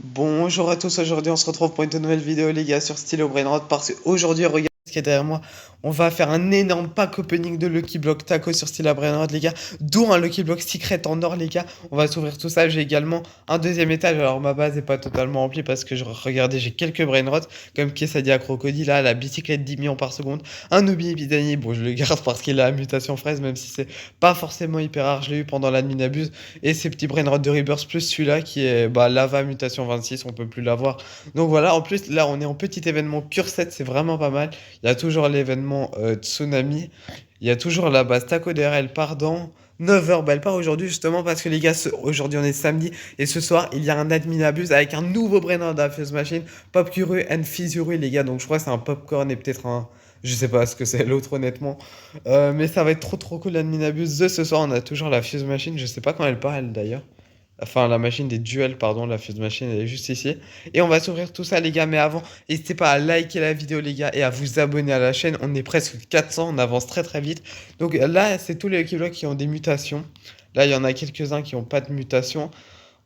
Bonjour à tous, aujourd'hui on se retrouve pour une toute nouvelle vidéo les gars sur Stylo Brainrot parce qu'aujourd'hui regardez ce qui est derrière moi, on va faire un énorme pack opening de Lucky Block Taco sur Stylo Brainrot les gars, dont un Lucky Block Secret en or les gars, on va s'ouvrir tout ça, j'ai également un deuxième étage, alors ma base est pas totalement remplie parce que regardez j'ai quelques Brainrot comme Quesadilla Crocodile, là, la bicyclette 10 millions par seconde, un Nubi Epidani, bon je le garde parce qu'il a la mutation fraise même si c'est pas forcément hyper rare, je l'ai eu pendant l'admin abuse. Et ces petits brainrots de Rebirth plus celui-là qui est Lava Mutation 26, on peut plus l'avoir. Donc voilà, en plus là on est en petit événement Cure 7, c'est vraiment pas mal. Il y a toujours l'événement Tsunami, il y a toujours la base Taco DRL pardon. 9h, bah elle part aujourd'hui justement parce que les gars, aujourd'hui on est samedi et ce soir il y a un admin abuse avec un nouveau brainrot de la Fuse Machine, Pop Kuru and Fizuru les gars, donc je crois que c'est un popcorn et peut-être un... Je sais pas ce que c'est l'autre honnêtement. Mais ça va être trop cool l'admin abuse. Ce soir, on a toujours la Fuse Machine. Je sais pas quand elle part, elle d'ailleurs. Enfin, la machine des duels, pardon, la Fuse Machine, elle est juste ici. Et on va s'ouvrir tout ça, les gars. Mais avant, n'hésitez pas à liker la vidéo, les gars, et à vous abonner à la chaîne. On est presque 400, on avance très vite. Donc là, c'est tous les Lucky qui ont des mutations. Là, il y en a quelques-uns qui n'ont pas de mutation.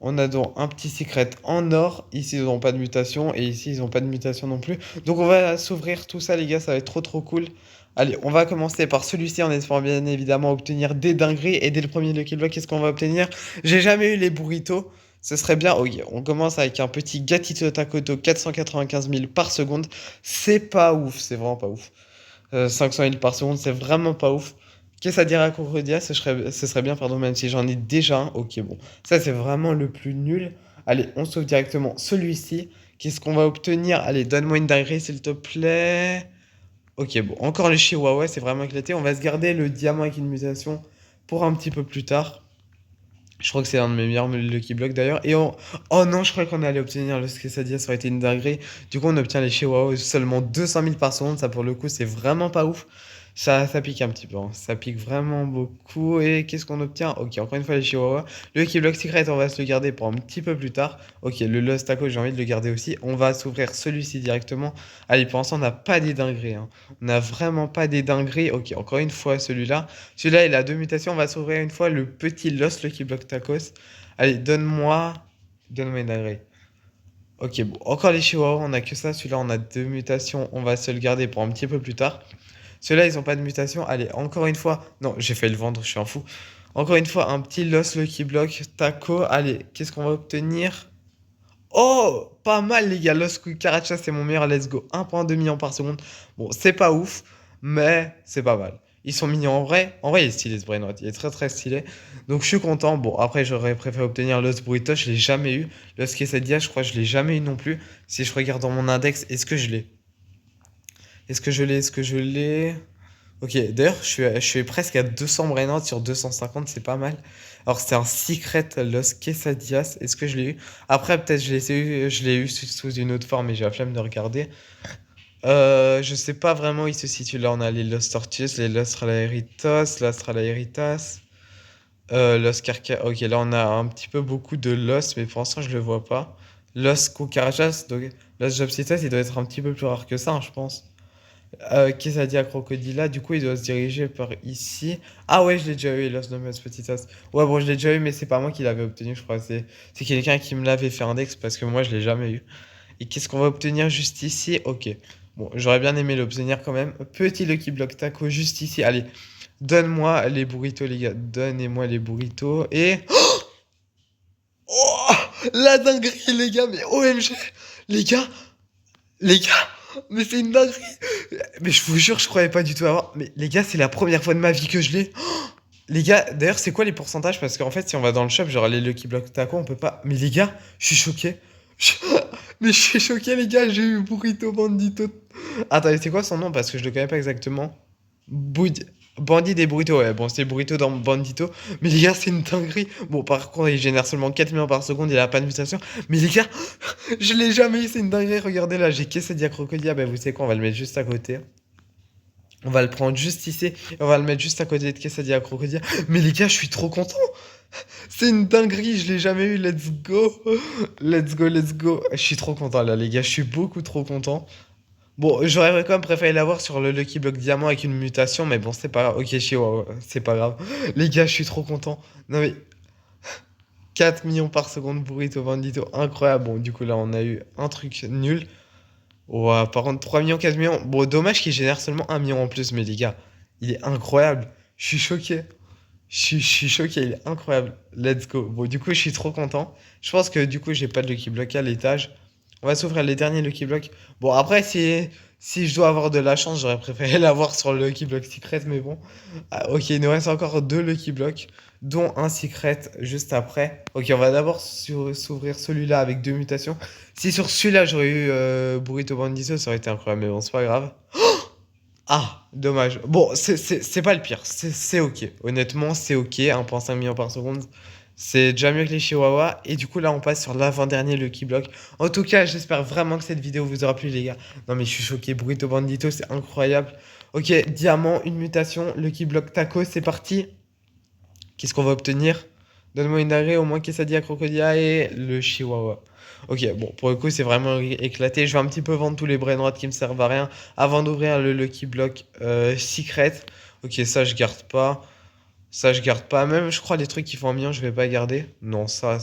On a donc un petit secret en or. Ici, ils n'ont pas de mutation. Et ici, ils n'ont pas de mutation non plus. Donc, on va s'ouvrir tout ça, les gars. Ça va être trop cool. Allez, on va commencer par celui-ci en espérant bien évidemment obtenir des dingueries. Et dès le premier Lucky Block, qu'est-ce qu'on va obtenir? J'ai jamais eu les burritos. Ce serait bien. Ok, on commence avec un petit Gatito Takoto 495 000 par seconde. C'est pas ouf, c'est vraiment pas ouf. 500 000 par seconde, c'est vraiment pas ouf. Qu'est-ce à dire à Concordia? Ce serait bien, pardon, même si j'en ai déjà un. Ok, bon. Ça, c'est vraiment le plus nul. Allez, on sauve directement celui-ci. Qu'est-ce qu'on va obtenir? Allez, donne-moi une dinguerie, s'il te plaît. Ok, bon. Encore le Chihuahua, c'est vraiment éclaté. On va se garder le diamant avec une mutation pour un petit peu plus tard. Je crois que c'est un de mes meilleurs Lucky Blocks d'ailleurs. Oh non, je crois qu'on allait obtenir le Quesadilla, ça aurait été une dinguerie. Du coup, on obtient les Chihuahuas seulement 200 000 par seconde. Ça, pour le coup, c'est vraiment pas ouf. Ça pique un petit peu, hein. Ça pique vraiment beaucoup. Et qu'est-ce qu'on obtient? Ok, encore une fois, les Chihuahuas. Le Lucky Block Secret, on va se le garder pour un petit peu plus tard. Ok, le Lost Taco, j'ai envie de le garder aussi. On va s'ouvrir celui-ci directement. Allez, pour l'instant, on n'a pas des dingueries, hein. On n'a vraiment pas des dingueries. Ok, encore une fois, celui-là. Celui-là, il a deux mutations. On va s'ouvrir une fois le petit Lost Lucky Block Tacos. Allez, donne-moi. Donne-moi une dinguerie. Ok, bon, encore les Chihuahuas, on a que ça. Celui-là, on a deux mutations. On va se le garder pour un petit peu plus tard. Ceux-là, ils ont pas de mutation. Allez, encore une fois. Non, j'ai failli le vendre, je suis un fou. Encore une fois, un petit Lost Lucky Block Taco. Allez, qu'est-ce qu'on va obtenir? Oh, pas mal, les gars. Lost Cucaracha, c'est mon meilleur. Let's go. 1,2 million par seconde. Bon, c'est pas ouf, mais c'est pas mal. Ils sont mignons en vrai. En vrai, il est stylé ce Brainrot. Il est très stylé. Donc, je suis content. Bon, après, j'aurais préféré obtenir Lost Burrito. Je l'ai jamais eu. Lost Quesadilla, je crois que je l'ai jamais eu non plus. Si je regarde dans mon index, est-ce que je l'ai? Est-ce que je l'ai? Ok, d'ailleurs, je suis presque à 200 Brainrot sur 250, c'est pas mal. Alors, c'est un Secret Los Quesadillas. Est-ce que je l'ai eu? Après, peut-être je l'ai eu sous une autre forme, mais j'ai la flemme de regarder. Je sais pas vraiment où il se situe. Là, on a les Los Tortues, les Los Tralaeritos, Los Tralaeritas, Los Carca... Ok, là, on a un petit peu beaucoup de Los, mais pour l'instant, je le vois pas. Los Cucarachas, donc Los Jobcitas, il doit être un petit peu plus rare que ça, hein, je pense. Quesadilla Crocodila, du coup, il doit se diriger par ici. Ah ouais, je l'ai déjà eu, Los Nomos Petitas. Ouais, bon, je l'ai déjà eu, mais c'est pas moi qui l'avais obtenu, je crois. C'est quelqu'un qui me l'avait fait index parce que moi, je l'ai jamais eu. Et qu'est-ce qu'on va obtenir juste ici? Ok. Bon, j'aurais bien aimé l'obtenir quand même. Petit Lucky Block Taco juste ici. Allez, donne-moi les burritos, les gars. Donnez-moi les burritos. Et... Oh, la dinguerie, les gars, mais OMG! Les gars, les gars, mais c'est une dinguerie! Mais je vous jure, je croyais pas du tout avoir. Mais les gars, c'est la première fois de ma vie que je l'ai. Les gars, d'ailleurs, c'est quoi les pourcentages? Parce qu'en fait, si on va dans le shop, genre les Lucky Block Taco, on peut pas. Mais les gars, je suis choqué. Je- Mais je suis choqué, les gars, j'ai eu Burrito Bandito. Attendez, c'est quoi son nom? Parce que je le connais pas exactement. Boud... Bandit des burritos, ouais, bon, c'est burrito dans Bandito. Mais les gars, c'est une dinguerie. Bon, par contre, il génère seulement 4 millions par seconde, il a pas de mutation. Mais les gars, je l'ai jamais eu, c'est une dinguerie. Regardez là, j'ai Quesadilla Crocodile. Bah, vous savez quoi, on va le mettre juste à côté. On va le prendre juste ici. Et on va le mettre juste à côté de Quesadilla Crocodile. Mais les gars, je suis trop content. C'est une dinguerie, je l'ai jamais eu. Let's go. Let's go. Je suis trop content là, les gars. Je suis beaucoup trop content. Bon, j'aurais quand même préféré l'avoir sur le Lucky Block Diamant avec une mutation, mais bon, c'est pas grave. Ok, Chihuahua, c'est pas grave. Les gars, je suis trop content. Non mais, 4 millions par seconde, Burrito Bandito, incroyable. Bon, du coup, là, on a eu un truc nul. Ouais, par contre, 3 millions, 4 millions. Bon, dommage qu'il génère seulement 1 million en plus, mais les gars, il est incroyable. Je suis choqué. Je suis choqué, il est incroyable. Let's go. Bon, du coup, je suis trop content. Je pense que du coup, j'ai pas de Lucky Block à l'étage. On va s'ouvrir les derniers Lucky Block. Bon, après, si je dois avoir de la chance, j'aurais préféré l'avoir sur le Lucky Block Secret, mais bon. Ah, ok, il nous reste encore deux Lucky Block, dont un Secret juste après. Ok, on va d'abord s'ouvrir celui-là avec deux mutations. Si sur celui-là, j'aurais eu Burrito Bandizo, ça aurait été incroyable, mais bon, c'est pas grave. Ah, dommage. Bon, c'est pas le pire. C'est ok. Honnêtement, c'est ok. 1,5 million par seconde. C'est déjà mieux que les Chihuahuas. Et du coup, là, on passe sur l'avant-dernier Lucky Block. En tout cas, j'espère vraiment que cette vidéo vous aura plu, les gars. Non, mais je suis choqué. Burrito Bandito, c'est incroyable. Ok, diamant, une mutation. Lucky Block Taco, c'est parti. Qu'est-ce qu'on va obtenir? Donne-moi une dinguerie, au moins Quesadilla Crocodile et le Chihuahua. Ok, bon, pour le coup, c'est vraiment éclaté. Je vais un petit peu vendre tous les brainrots qui me servent à rien avant d'ouvrir le Lucky Block Secret. Ok, ça, je garde pas. Ça, je garde pas. Même, je crois, les trucs qui font 1 million, je vais pas garder. Non, ça,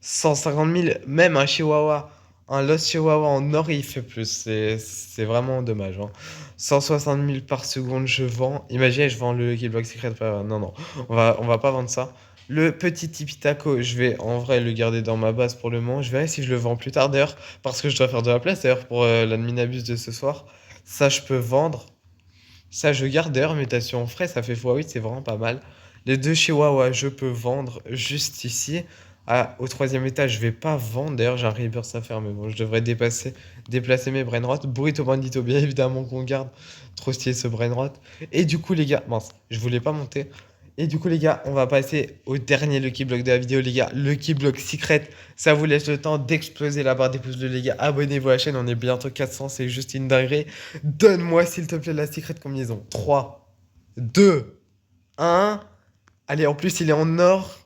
150 000, même un Chihuahua, un Lost Chihuahua en or, il fait plus. C'est vraiment dommage, hein. 160 000 par seconde, je vends. Imaginez, je vends le Lucky Block Secret. Non, non, on va pas vendre ça. Le petit Tipi Taco, je vais en vrai le garder dans ma base pour le moment. Je verrai si je le vends plus tard d'ailleurs, parce que je dois faire de la place d'ailleurs pour l'adminabus de ce soir. Ça, je peux vendre. Ça, je garde d'ailleurs, mutation frais, ça fait x8, c'est vraiment pas mal. Les deux chihuahuas, je peux vendre juste ici. Ah, au troisième étage, je vais pas vendre. D'ailleurs, j'ai un rebirth à faire, mais bon, je devrais déplacer mes brainrots. Burrito Bandito, bien évidemment qu'on garde. Trop stylé ce brainrot. Et du coup, les gars, mince, je voulais pas monter. Et du coup, les gars, on va passer au dernier Lucky Block de la vidéo, les gars. Lucky Block Secret. Ça vous laisse le temps d'exploser la barre des pouces bleus, les gars. Abonnez-vous à la chaîne, on est bientôt 400, c'est juste une dinguerie. Donne-moi, s'il te plaît, la Secret combinaison. 3, 2, 1. Allez, en plus, il est en or.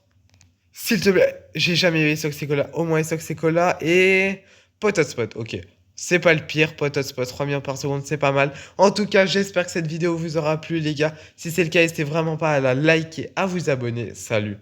S'il te plaît, j'ai jamais eu Essox Secola. Au moins Essox Secola et Pot Hotspot. Ok. C'est pas le pire, Pot Hotspot, 3 millions par seconde, c'est pas mal. En tout cas, j'espère que cette vidéo vous aura plu, les gars. Si c'est le cas, n'hésitez vraiment pas à la liker, à vous abonner. Salut.